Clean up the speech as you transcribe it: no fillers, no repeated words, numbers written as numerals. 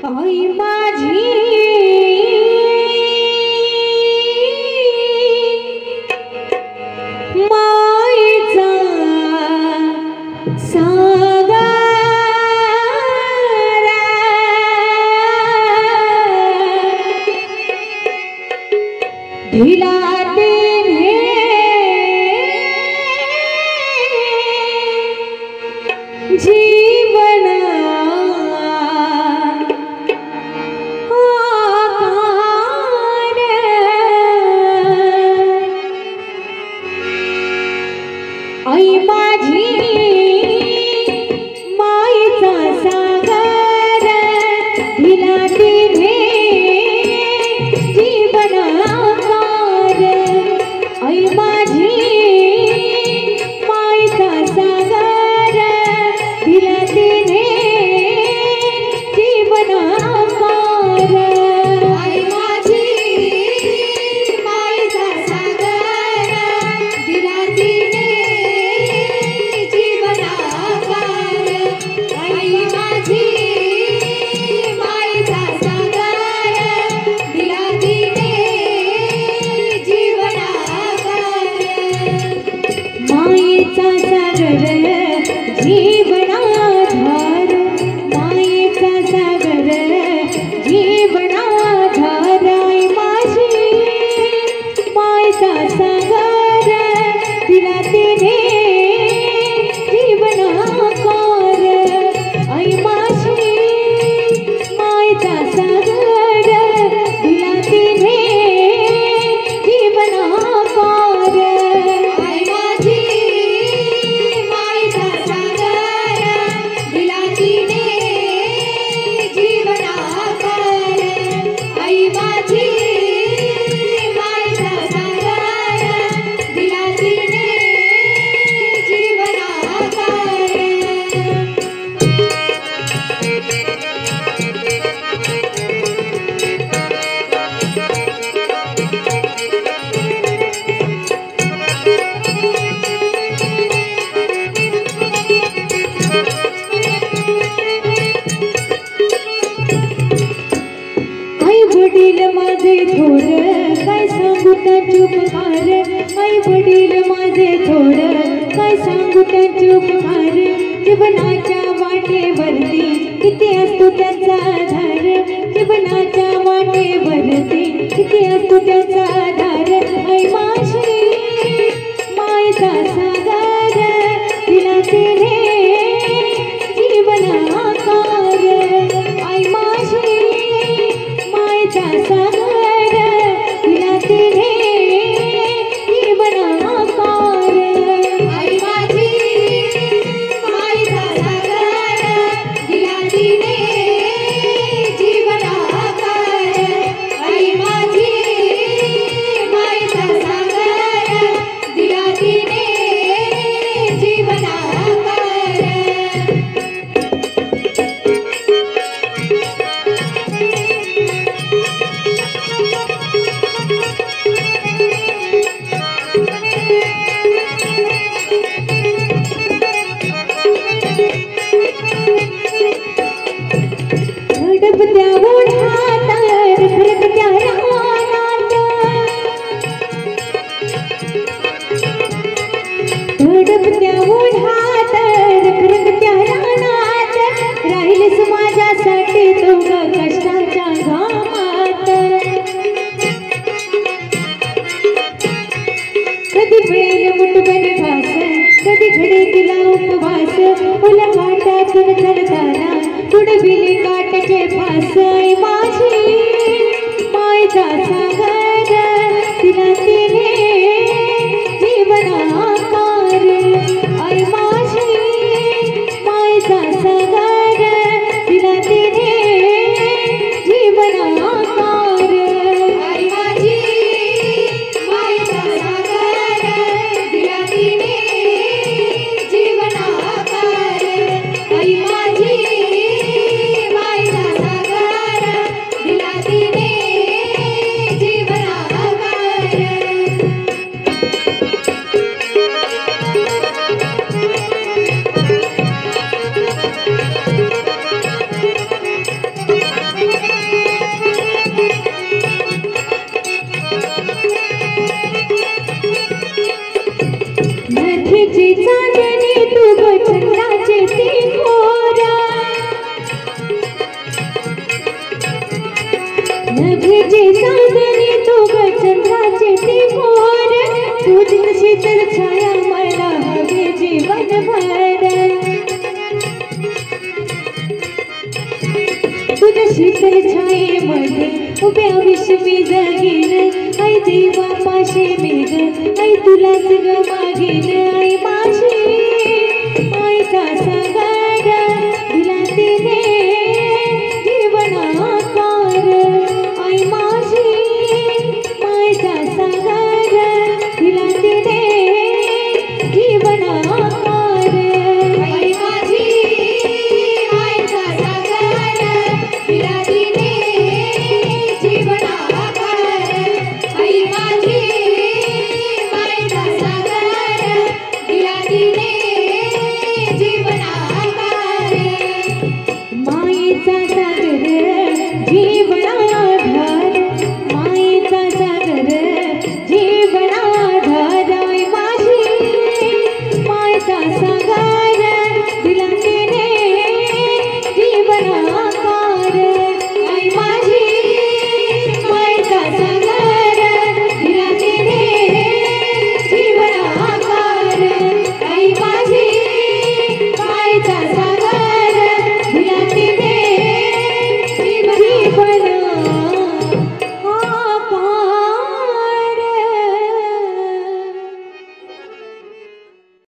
आई माझी मायेचा सागरा ढिला तिने जीवन आई माझी मायेचा सागर ढिला तिने जीवन आकार आई माझी मायेचा सागर ढिला तिने जीवन आकार आई माझी मायेचा सागर ढिला तिने मायेचा सागर जीवनाधार मायेचा सागर जीवनाधार आई माझी मायेचा सागर दिला तिने जीवनाकार आई माझी मायेचा सागर दिला तिने जीवनाकार वडील माझे थोर काय सांगू त्यांची उपकार आई वडील माझे थोर काय सांगू त्यांची उपकार जीवनाच्या वाटेवरती किती असतो त्यांचा आधार जीवनाच्या वाटेवरती किती असतो त्यांचा आधार आई माझी मायेचा सागर दिला तिने जीवनाकार आई माझी सागर दिला तिने जीवनाकार आई माझी मायेचा सागर दिला तिने जीवनाकार आई माझी मायेचा सागर दिला तिने जीवनाकार धडपत्या ओढ्यात धडपत्या रानात धडपत्या ओढ्यात धडपत्या रानात राहिलीस माझ्यासाठी तू कष्टाच्या घामात कधी मिळेल मुठभर घास कधी घडे तिला उपवास ओल्या काटातून चालताना तुडविले काटाचे फास आई माझी मायेचा सागर दिला तिने जीवनाकार आई माझी मायेचा सागर दिला तिने जीवनाकार आई माझी मायेचा सागर दिला तिने जीवनाकार आई माझी मायेचा सागर नभेचे सादरी तू ग चंद्राचे ती मोर तुझी शीतल छाया मला हवी जीवनभर तुझ्या शीतल छायेमध्ये उभ्या विश्वी जगीन आई देवा पाशे मी ग आई तुलाच ग मागीन आई माझी